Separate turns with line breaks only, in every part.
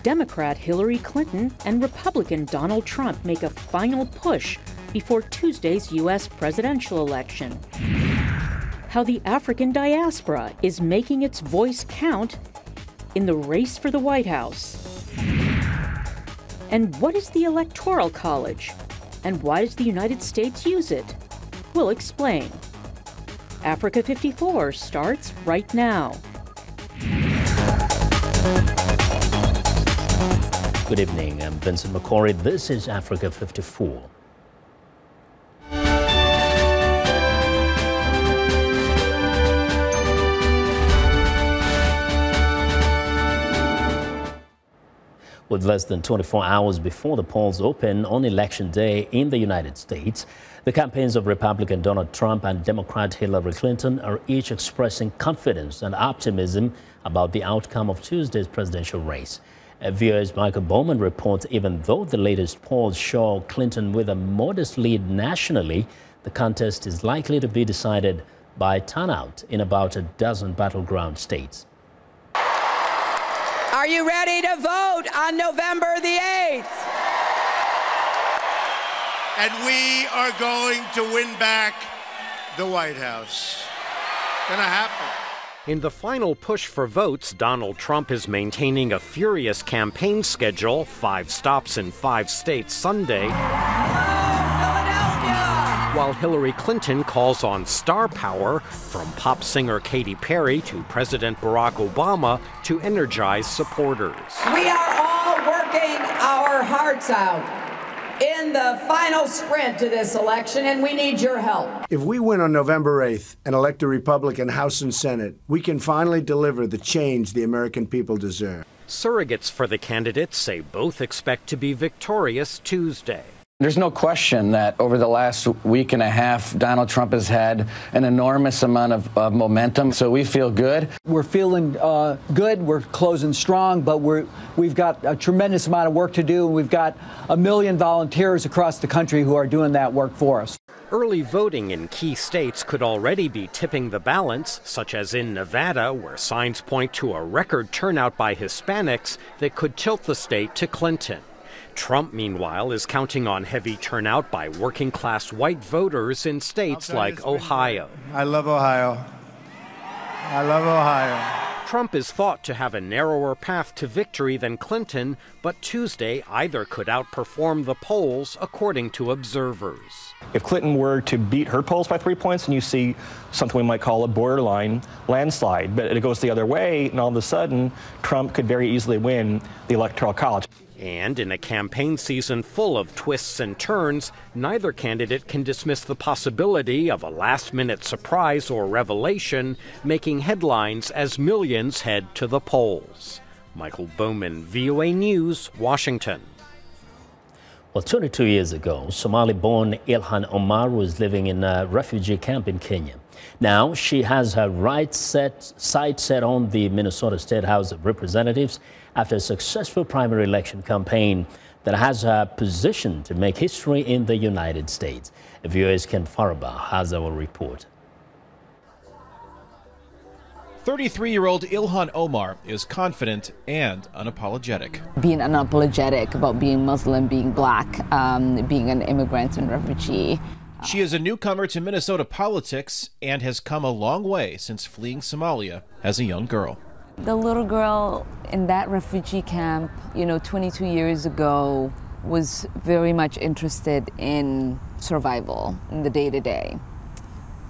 Democrat Hillary Clinton and Republican Donald Trump make a final push before Tuesday's U.S. presidential election. How the African diaspora is making its voice count in the race for the White House. And what is the Electoral College? And why does the United States use it? We'll explain. Africa 54 starts right now.
Good evening, I'm Vincent Makori. This is Africa 54. With less than 24 hours before the polls open on Election Day in the United States, the campaigns of Republican Donald Trump and Democrat Hillary Clinton are each expressing confidence and optimism about the outcome of Tuesday's presidential race. VOA's Michael Bowman reports even though the latest polls show Clinton with a modest lead nationally, the contest is likely to be decided by turnout in about a dozen battleground states.
Are you ready to vote on November the 8th?
And we are going to win back the White House. Gonna happen.
In the final push for votes, Donald Trump is maintaining a furious campaign schedule, 5 stops in 5 states Sunday, while Hillary Clinton calls on star power, from pop singer Katy Perry to President Barack Obama, to energize supporters.
We are all working our hearts out in the final sprint to this election, and we need your help.
If we win on November 8th and elect a Republican House and Senate, we can finally deliver the change the American people deserve.
Surrogates for the candidates say both expect to be victorious Tuesday.
There's no question that over the last week and a half, Donald Trump has had an enormous amount of momentum, so we feel good.
We're feeling good, we're closing strong, but we've got a tremendous amount of work to do, and we've got 1 million volunteers across the country who are doing that work for us.
Early voting in key states could already be tipping the balance, such as in Nevada, where signs point to a record turnout by Hispanics that could tilt the state to Clinton. Trump, meanwhile, is counting on heavy turnout by working-class white voters in states like Ohio.
I love Ohio. I love Ohio.
Trump is thought to have a narrower path to victory than Clinton, but Tuesday either could outperform the polls, according to observers.
If Clinton were to beat her polls by 3 points, and you see something we might call a borderline landslide, but it goes the other way, and all of a sudden, Trump could very easily win the Electoral College.
And in a campaign season full of twists and turns, neither candidate can dismiss the possibility of a last-minute surprise or revelation making headlines as millions head to the polls. Michael Bowman, VOA News, Washington.
Well, 22 years ago, Somali-born Ilhan Omar was living in a refugee camp in Kenya. Now she has her sights set on the Minnesota State House of Representatives after a successful primary election campaign that has her positioned to make history in the United States. VOA's Ken Faraba has our report.
33-year-old Ilhan Omar is confident and unapologetic.
Being unapologetic about being Muslim, being black, being an immigrant and refugee.
She is a newcomer to Minnesota politics and has come a long way since fleeing Somalia as a young girl.
The little girl in that refugee camp, 22 years ago, was very much interested in survival, in the day-to-day.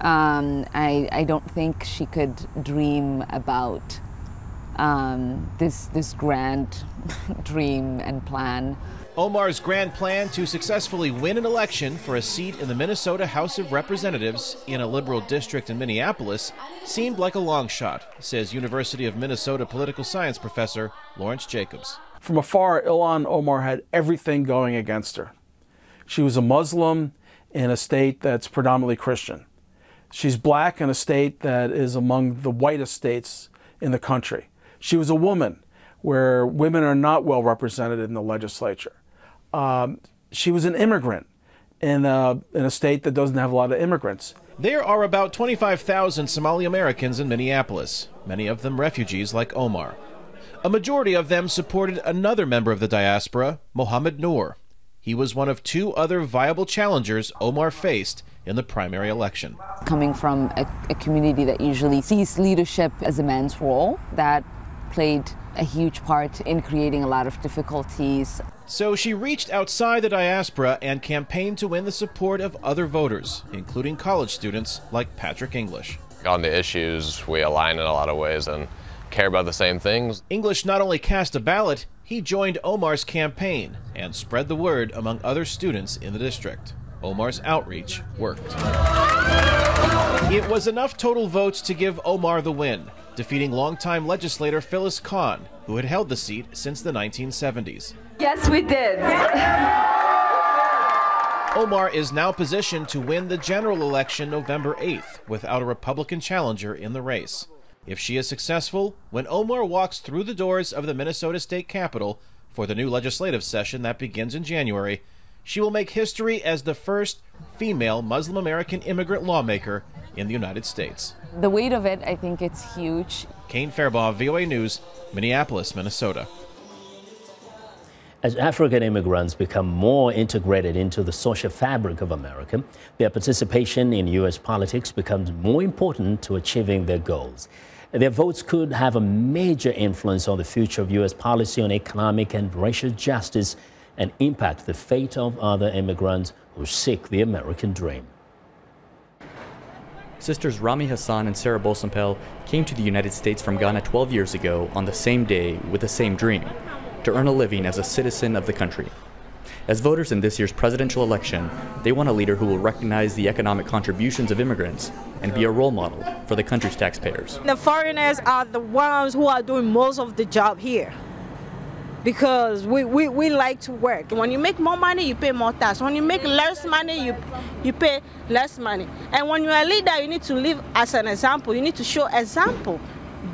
I don't think she could dream about this grand dream and plan.
Omar's grand plan to successfully win an election for a seat in the Minnesota House of Representatives in a liberal district in Minneapolis seemed like a long shot, says University of Minnesota political science professor Lawrence Jacobs.
From afar, Ilhan Omar had everything going against her. She was a Muslim in a state that's predominantly Christian. She's black in a state that is among the whitest states in the country. She was a woman where women are not well represented in the legislature. She was an immigrant in a state that doesn't have a lot of immigrants.
There are about 25,000 Somali Americans in Minneapolis, many of them refugees like Omar. A majority of them supported another member of the diaspora, Mohammed Noor. He was one of two other viable challengers Omar faced in the primary election.
Coming from a community that usually sees leadership as a man's role, that played a huge part in creating a lot of difficulties.
So she reached outside the diaspora and campaigned to win the support of other voters, including college students like Patrick English.
On the issues, we align in a lot of ways and care about the same things.
English not only cast a ballot, he joined Omar's campaign and spread the word among other students in the district. Omar's outreach worked. It was enough total votes to give Omar the win, defeating longtime legislator Phyllis Khan, who had held the seat since the 1970s.
Yes, we did.
Omar is now positioned to win the general election November 8th without a Republican challenger in the race. If she is successful, when Omar walks through the doors of the Minnesota State Capitol for the new legislative session that begins in January, she will make history as the first female Muslim American immigrant lawmaker in the United States.
The weight of it, I think it's huge.
Kane Fairbaugh, VOA News, Minneapolis, Minnesota.
As African immigrants become more integrated into the social fabric of America, their participation in U.S. politics becomes more important to achieving their goals. Their votes could have a major influence on the future of U.S. policy on economic and racial justice and impact the fate of other immigrants who seek the American dream.
Sisters Rami Hassan and Sarah Bosampel came to the United States from Ghana 12 years ago on the same day with the same dream: to earn a living as a citizen of the country. As voters in this year's presidential election, they want a leader who will recognize the economic contributions of immigrants and be a role model for the country's taxpayers.
The foreigners are the ones who are doing most of the job here, because we like to work. When you make more money, you pay more tax. When you make less money, you pay less money. And when you're a leader, you need to live as an example. You need to show example.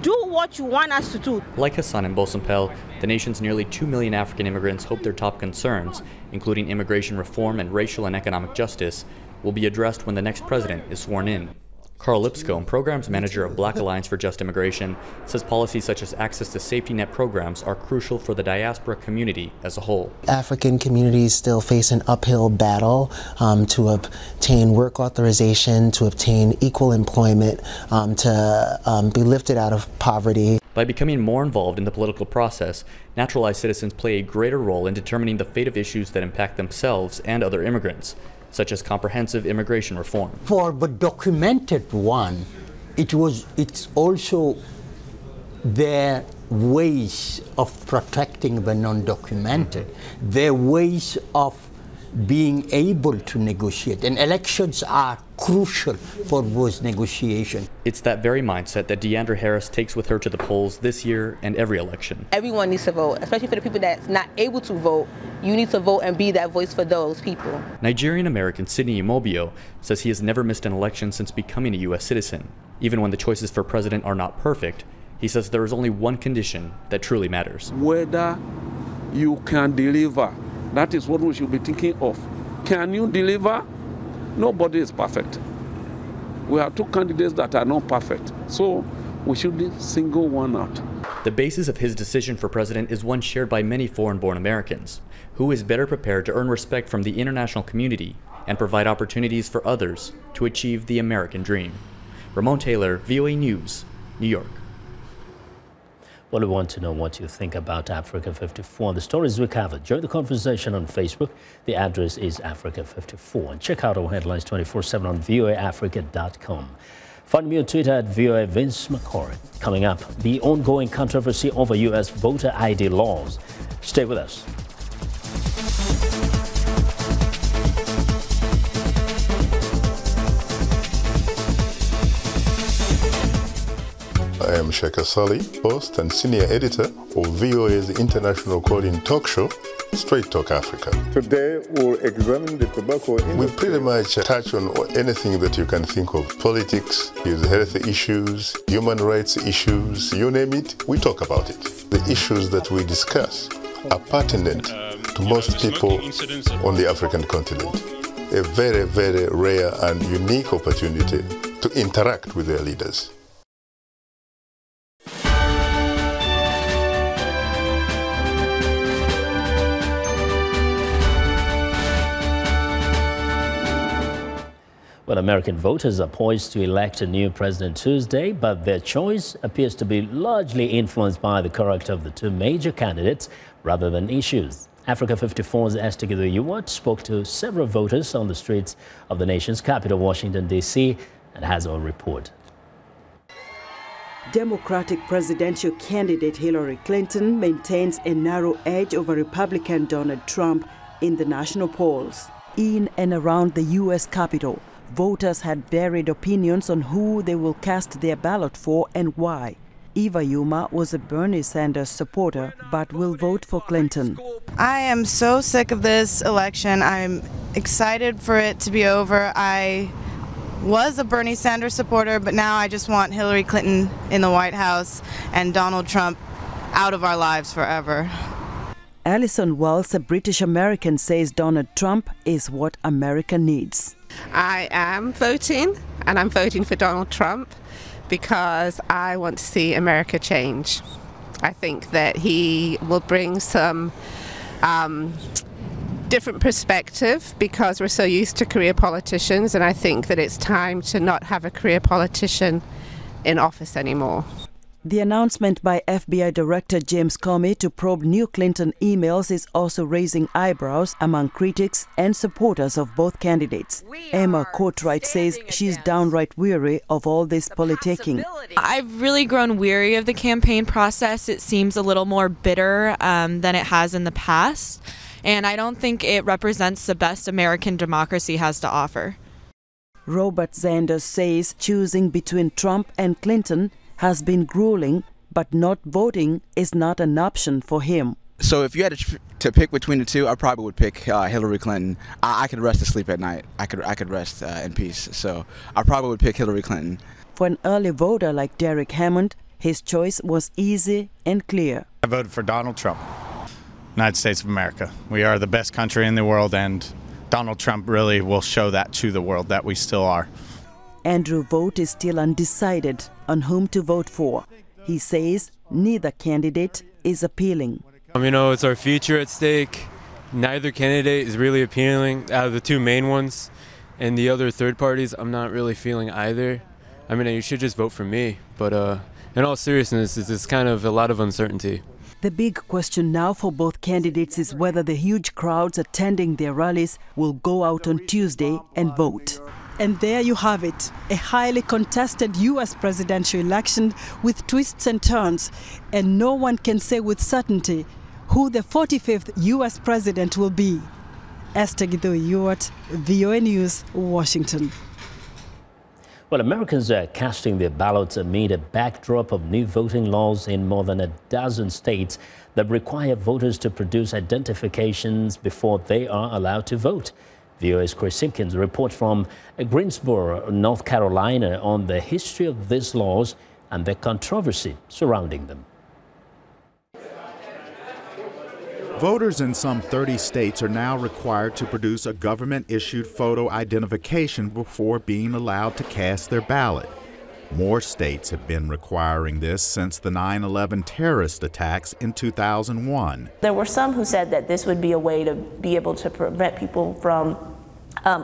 Do what you want us to do.
Like Hassan and Bosampel, the nation's nearly 2 million African immigrants hope their top concerns, including immigration reform and racial and economic justice, will be addressed when the next president is sworn in. Carl Lipscomb, Programs Manager of Black Alliance for Just Immigration, says policies such as access to safety net programs are crucial for the diaspora community as a whole.
African communities still face an uphill battle to obtain work authorization, to obtain equal employment, to be lifted out of poverty.
By becoming more involved in the political process, naturalized citizens play a greater role in determining the fate of issues that impact themselves and other immigrants, such as comprehensive immigration reform.
For the documented one, it's also their ways of protecting the non-documented, their ways of being able to negotiate. And elections are crucial for those negotiations.
It's that very mindset that Deandra Harris takes with her to the polls this year and every election.
Everyone needs to vote, especially for the people that's not able to vote. You need to vote and be that voice for those people.
Nigerian-American Sidney Imobio says he has never missed an election since becoming a U.S. citizen. Even when the choices for president are not perfect, he says there is only one condition that truly matters:
whether you can deliver. That is what we should be thinking of. Can you deliver? Nobody is perfect. We have two candidates that are not perfect. So we should single one out.
The basis of his decision for president is one shared by many foreign-born Americans. Who is better prepared to earn respect from the international community and provide opportunities for others to achieve the American dream? Ramon Taylor, VOA News, New York.
Well, we want to know what you think about Africa 54. The stories we covered. Join the conversation on Facebook. The address is Africa54. And check out our headlines 24/7 on voaafrica.com. Find me on Twitter at VOA Vince Makori. Coming up, the ongoing controversy over U.S. voter ID laws. Stay with us.
I am Sheikh Sali, host and senior editor of VOA's international calling talk show, Straight Talk Africa.
Today we'll examine the tobacco industry.
We pretty much touch on anything that you can think of. Politics, health issues, human rights issues, you name it, we talk about it. The issues that we discuss are pertinent to most people on the African continent. A very, very rare and unique opportunity to interact with their leaders.
Well, American voters are poised to elect a new president Tuesday, but their choice appears to be largely influenced by the character of the two major candidates rather than issues. Africa 54's Esther Gido spoke to several voters on the streets of the nation's capital, Washington, D.C., and has a report.
Democratic presidential candidate Hillary Clinton maintains a narrow edge over Republican Donald Trump in the national polls. In and around the U.S. Capitol, voters had varied opinions on who they will cast their ballot for and why. Eva Yuma was a Bernie Sanders supporter but will vote for Clinton.
I am so sick of this election. I'm excited for it to be over. I was a Bernie Sanders supporter, but now I just want Hillary Clinton in the White House and Donald Trump out of our lives forever.
Alison Wells, a British American, says Donald Trump is what America needs.
I am voting, and I'm voting for Donald Trump because I want to see America change. I think that he will bring some different perspective because we're so used to career politicians, and I think that it's time to not have a career politician in office anymore.
The announcement by FBI Director James Comey to probe new Clinton emails is also raising eyebrows among critics and supporters of both candidates. Emma Courtwright says she's downright weary of all this politicking.
I've really grown weary of the campaign process. It seems a little more bitter than it has in the past, and I don't think it represents the best American democracy has to offer.
Robert Sanders says choosing between Trump and Clinton has been grueling, but not voting is not an option for him.
So if you had to pick between the two, I probably would pick Hillary Clinton. I could rest asleep at night. I could rest in peace. So I probably would pick Hillary Clinton.
For an early voter like Derek Hammond, his choice was easy and clear.
I voted for Donald Trump, United States of America. We are the best country in the world, and Donald Trump really will show that to the world that we still are.
Andrew Vogt is still undecided on whom to vote for. He says neither candidate is appealing.
You know, it's our future at stake. Neither candidate is really appealing out of the two main ones. And the other third parties, I'm not really feeling either. I mean, you should just vote for me. But in all seriousness, it's kind of a lot of uncertainty.
The big question now for both candidates is whether the huge crowds attending their rallies will go out on Tuesday and vote.
And there you have it, a highly contested U.S. presidential election with twists and turns, and no one can say with certainty who the 45th U.S. president will be. Esther Gido, VOA News, Washington.
Well, Americans are casting their ballots amid a backdrop of new voting laws in more than a dozen states that require voters to produce identifications before they are allowed to vote. VOA's Chris Simpkins reports from Greensboro, North Carolina, on the history of these laws and the controversy surrounding them.
Voters in some 30 states are now required to produce a government-issued photo identification before being allowed to cast their ballot. More states have been requiring this since the 9/11 terrorist attacks in 2001.
There were some who said that this would be a way to be able to prevent people from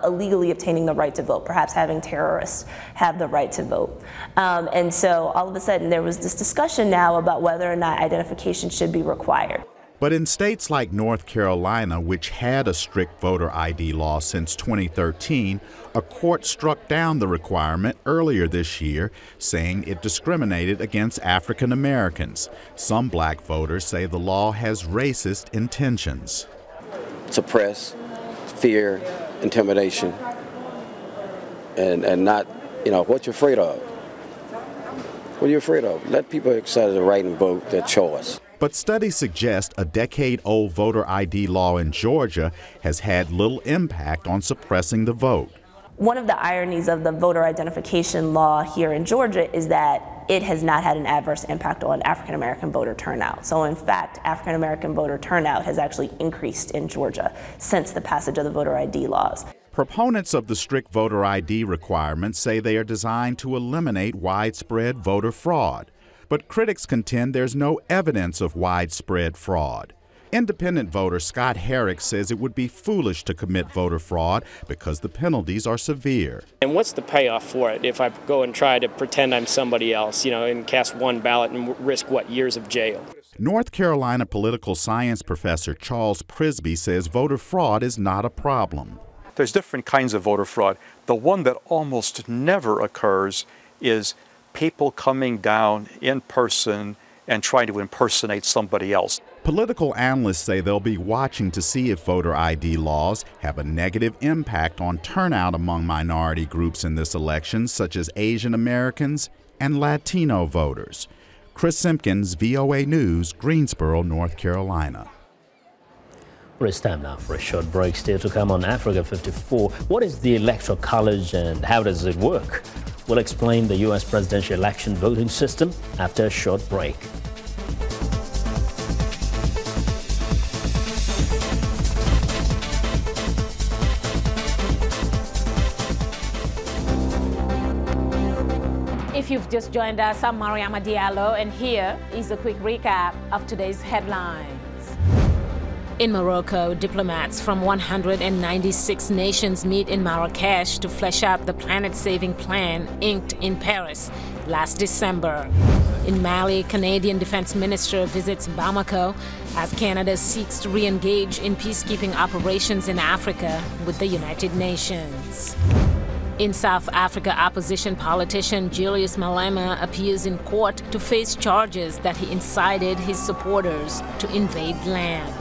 illegally obtaining the right to vote, perhaps having terrorists have the right to vote. And so all of a sudden there was this discussion now about whether or not identification should be required.
But in states like North Carolina, which had a strict voter ID law since 2013, a court struck down the requirement earlier this year, saying it discriminated against African Americans. Some black voters say the law has racist intentions.
Suppress fear, intimidation, and not, what you're afraid of. What are you afraid of? Let people exercise the right and vote, their choice.
But studies suggest a decade-old voter ID law in Georgia has had little impact on suppressing the vote.
One of the ironies of the voter identification law here in Georgia is that it has not had an adverse impact on African American voter turnout. So in fact, African American voter turnout has actually increased in Georgia since the passage of the voter ID laws.
Proponents of the strict voter ID requirements say they are designed to eliminate widespread voter fraud. But critics contend there's no evidence of widespread fraud. Independent voter Scott Herrick says it would be foolish to commit voter fraud because the penalties are severe.
And what's the payoff for it if I go and try to pretend I'm somebody else, and cast one ballot and risk, years of jail?
North Carolina political science professor Charles Prisby says voter fraud is not a problem.
There's different kinds of voter fraud. The one that almost never occurs is people coming down in person and trying to impersonate somebody else.
Political analysts say they'll be watching to see if voter ID laws have a negative impact on turnout among minority groups in this election, such as Asian Americans and Latino voters. Chris Simpkins, VOA News, Greensboro, North Carolina.
Well, it's time now for a short break. Still to come on Africa 54. What is the Electoral College and how does it work? We'll explain the U.S. presidential election voting system after a short break.
If you've just joined us, I'm Mariama Diallo, and here is a quick recap of today's headlines. In Morocco, diplomats from 196 nations meet in Marrakesh to flesh out the planet-saving plan inked in Paris last December. In Mali, Canadian Defense Minister visits Bamako as Canada seeks to re-engage in peacekeeping operations in Africa with the United Nations. In South Africa, opposition politician Julius Malema appears in court to face charges that he incited his supporters to invade land.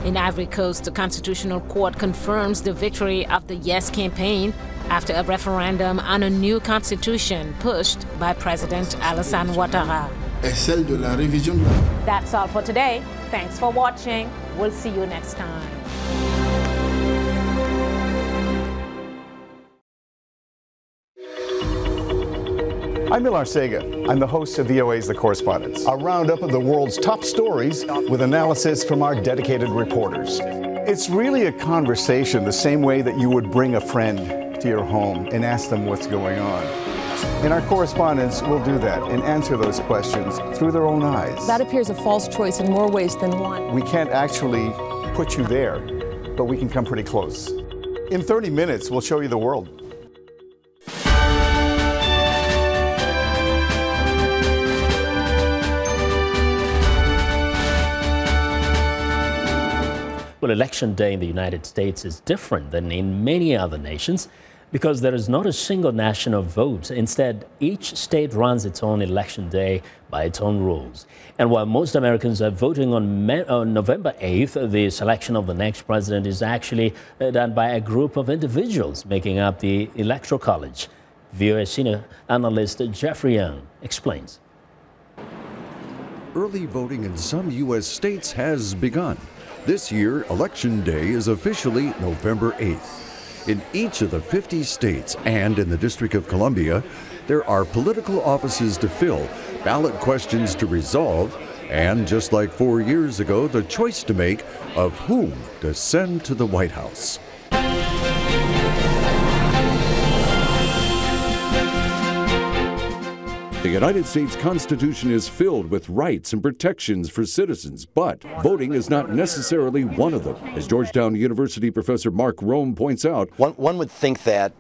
In Ivory Coast, the Constitutional Court confirms the victory of the Yes campaign after a referendum on a new constitution pushed by President Alassane Ouattara. That's all for today. Thanks for watching. We'll see you next time.
I'm Milar Sega. I'm the host of VOA's The Correspondents, a roundup of the world's top stories with analysis from our dedicated reporters. It's really a conversation the same way that you would bring a friend to your home and ask them what's going on. And our correspondents will do that and answer those questions through their own eyes.
That appears a false choice in more ways than one.
We can't actually put you there, but we can come pretty close. In 30 minutes, we'll show you the world.
Well, Election Day in the United States is different than in many other nations because there is not a single national vote. Instead, each state runs its own election day by its own rules. And while most Americans are voting on November 8th, the selection of the next president is actually done by a group of individuals making up the Electoral College. VOA senior analyst Jeffrey Young explains.
Early voting in some U.S. states has begun. This year, Election Day is officially November 8th. In each of the 50 states and in the District of Columbia, there are political offices to fill, ballot questions to resolve, and just like 4 years ago, the choice to make of whom to send to the White House. The United States Constitution is filled with rights and protections for citizens, but voting is not necessarily one of them. As Georgetown University professor Mark Rome points out,
one would think that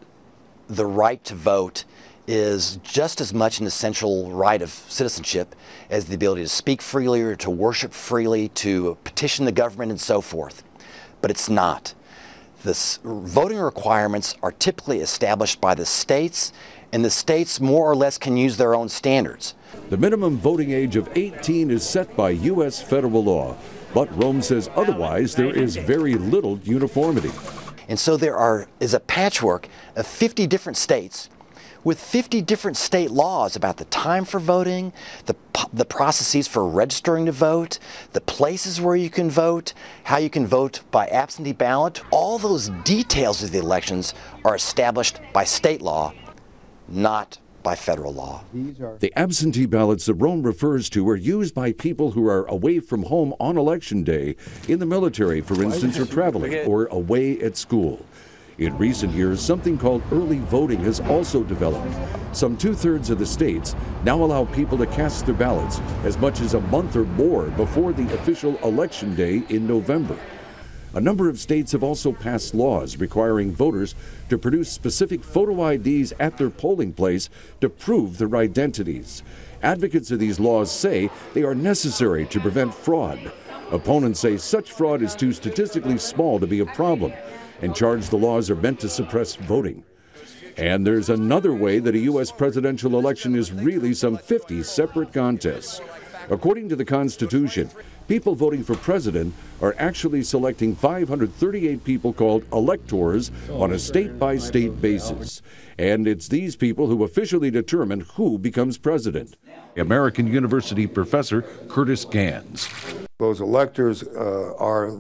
the right to vote is just as much an essential right of citizenship as the ability to speak freely or to worship freely, to petition the government and so forth. But it's not. The voting requirements are typically established by the states, and the states more or less can use their own standards.
The minimum voting age of 18 is set by U.S. federal law, but Rome says otherwise there is very little uniformity.
And so there is a patchwork of 50 different states with 50 different state laws about the time for voting, the processes for registering to vote, the places where you can vote, how you can vote by absentee ballot. All those details of the elections are established by state law, not by federal law.
The absentee ballots that Rome refers to are used by people who are away from home on Election Day, in the military, for instance, or traveling, or away at school. In recent years, something called early voting has also developed. Some 2/3 of the states now allow people to cast their ballots as much as a month or more before the official election day in November. A number of states have also passed laws requiring voters to produce specific photo IDs at their polling place to prove their identities. Advocates of these laws say they are necessary to prevent fraud. Opponents say such fraud is too statistically small to be a problem and charge the laws are meant to suppress voting. And there's another way that a U.S. presidential election is really some 50 separate contests. According to the Constitution, people voting for president are actually selecting 538 people called electors on a state-by-state basis. And it's these people who officially determine who becomes president. American University professor Curtis Gans.
Those electors are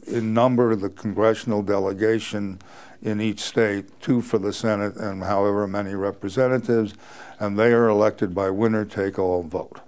in number the congressional delegation in each state, 2 for the Senate and however many representatives, and they are elected by winner-take-all vote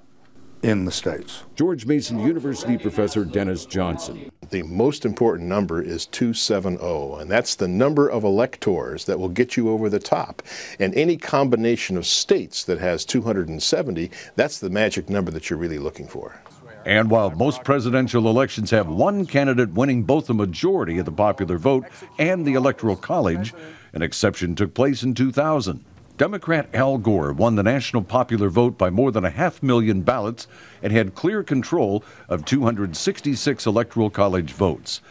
in the states.
George Mason University professor Dennis Johnson.
The most important number is 270, and that's the number of electors that will get you over the top. And any combination of states that has 270, that's the magic number that you're really looking for.
And while most presidential elections have one candidate winning both the majority of the popular vote and the Electoral College, an exception took place in 2000. Democrat Al Gore won the national popular vote by more than 500,000 ballots and had clear control of 266 Electoral College votes.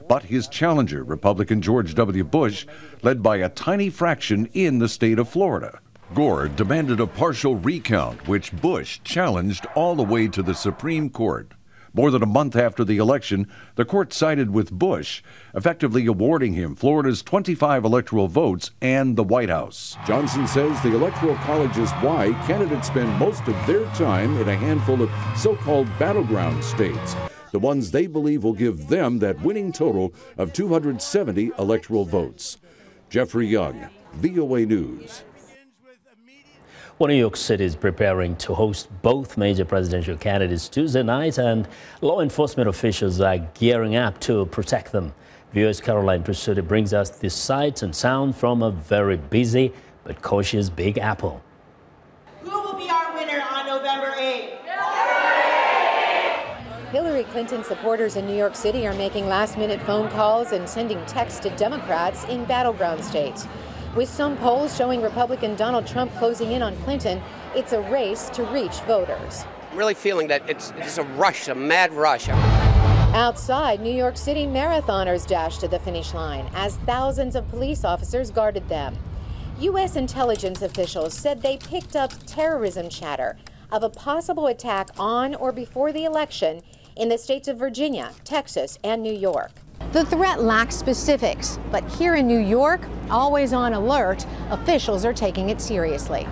But his challenger, Republican George W. Bush, led by a tiny fraction in the state of Florida. Gore demanded a partial recount, which Bush challenged all the way to the Supreme Court. More than a month after the election, the court sided with Bush, effectively awarding him Florida's 25 electoral votes and the White House. Johnson says the Electoral College is why candidates spend most of their time in a handful of so-called battleground states, the ones they believe will give them that winning total of 270 electoral votes. Jeffrey Young, VOA News.
Well, New York City is preparing to host both major presidential candidates Tuesday night, and law enforcement officials are gearing up to protect them. VOA's Caroline Presutti brings us the sights and sound from a very busy but cautious Big Apple.
Who will be our winner on November 8th?
Hillary Clinton supporters in New York City are making last-minute phone calls and sending texts to Democrats in battleground states. With some polls showing Republican Donald Trump closing in on Clinton, it's a race to reach voters.
I'm really feeling that it's a rush, a mad rush.
Outside, New York City marathoners dashed to the finish line as thousands of police officers guarded them. U.S. intelligence officials said they picked up terrorism chatter of a possible attack on or before the election in the states of Virginia, Texas, and New York. The threat lacks specifics, but here in New York, always on alert, officials are taking it seriously.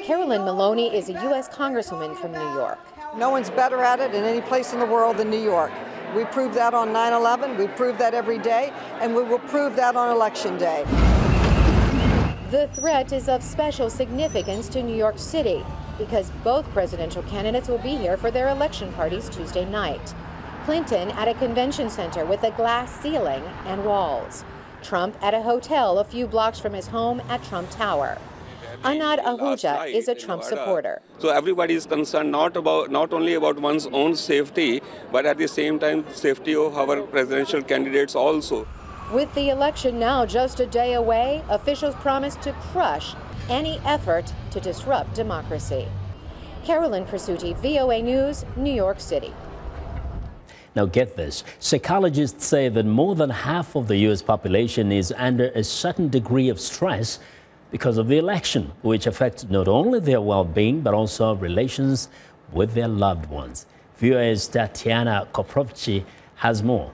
Carolyn Maloney is a U.S. Congresswoman from New York.
No one's better at it in any place in the world than New York. We proved that on 9/11, we proved that every day, and we will prove that on Election Day.
The threat is of special significance to New York City because both presidential candidates will be here for their election parties Tuesday night. Clinton at a convention center with a glass ceiling and walls. Trump at a hotel a few blocks from his home at Trump Tower. Anand Ahuja is a Trump supporter.
So everybody is concerned not only about one's own safety, but at the same time safety of our presidential candidates also.
With the election now just a day away, officials promise to crush any effort to disrupt democracy. Caroline Presutti, VOA News, New York City.
Now get this, psychologists say that more than half of the U.S. population is under a certain degree of stress because of the election, which affects not only their well-being but also relations with their loved ones. VOA's Tatiana Koprovchi has more.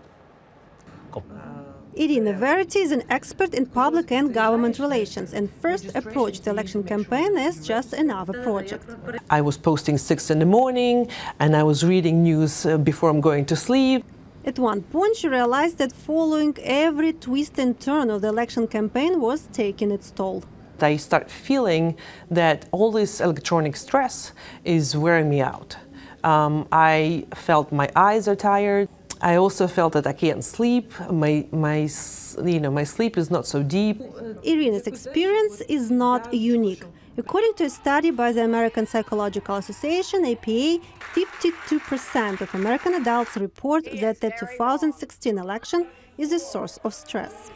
Irina Verity is an expert in public and government relations and first approached the election campaign as just another project.
I was posting 6 in the morning and I was reading news before I'm going to sleep.
At one point she realized that following every twist and turn of the election campaign was taking its toll.
I start feeling that all this electronic stress is wearing me out. I felt my eyes are tired. I also felt that I can't sleep. My sleep is not so deep.
Irina's experience is not unique. According to a study by the American Psychological Association, APA, 52% of American adults report that the 2016 election is a source of stress.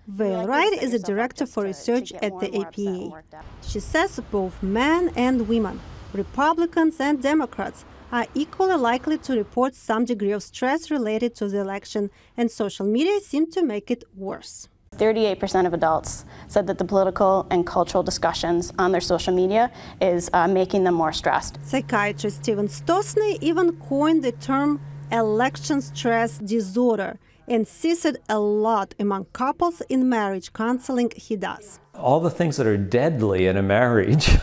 Vail Wright is a director for research at the APA. She says both men and women, Republicans and Democrats, are equally likely to report some degree of stress related to the election, and social media seem to make it worse.
38% of adults said that the political and cultural discussions on their social media is making them more stressed.
Psychiatrist Steven Stosny even coined the term election stress disorder and sees it a lot among couples in marriage counseling he does.
All the things that are deadly in a marriage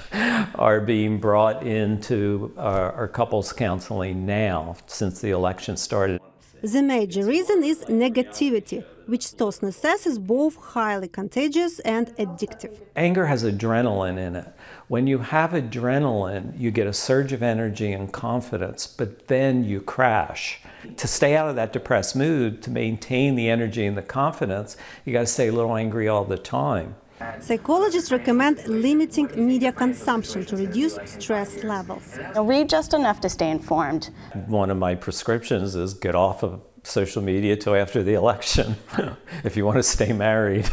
are being brought into our couples counseling now since the election started.
The major reason is negativity, which Stosny says is both highly contagious and addictive.
Anger has adrenaline in it. When you have adrenaline, you get a surge of energy and confidence, but then you crash. To stay out of that depressed mood, to maintain the energy and the confidence, you got to stay a little angry all the time.
Psychologists recommend limiting media consumption to reduce stress levels.
Read just enough to stay informed.
One of my prescriptions is get off of social media till after the election if you want to stay married.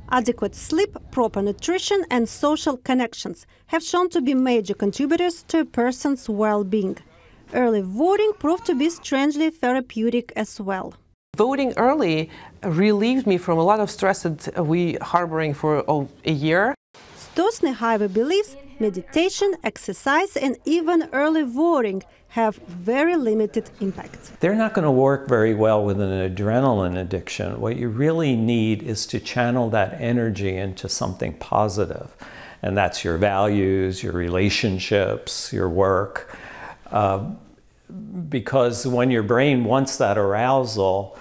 Adequate sleep, proper nutrition, and social connections have shown to be major contributors to a person's well-being. Early voting proved to be strangely therapeutic as well.
Voting early relieved me from a lot of stress that we harboring for a year.
Stosny, however, believes meditation, exercise, and even early voting have very limited impact.
They're not going to work very well with an adrenaline addiction. What you really need is to channel that energy into something positive. And that's your values, your relationships, your work. Because when your brain wants that arousal,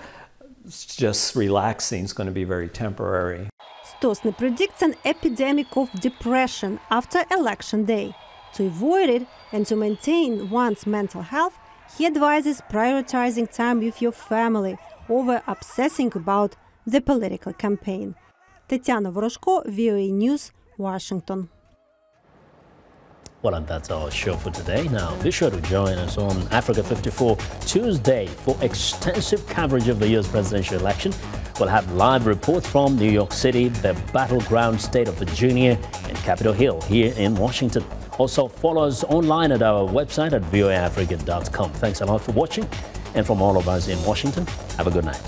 just relaxing is going to be very temporary.
Stosny predicts an epidemic of depression after Election Day. To avoid it and to maintain one's mental health, he advises prioritizing time with your family over obsessing about the political campaign. Tetiana Voroshko, VOA News, Washington.
Well, and that's our show for today. Now, be sure to join us on Africa 54 Tuesday for extensive coverage of the U.S. presidential election. We'll have live reports from New York City, the battleground state of Virginia, and Capitol Hill here in Washington. Also, follow us online at our website at voaafrica.com. Thanks a lot for watching. And from all of us in Washington, have a good night.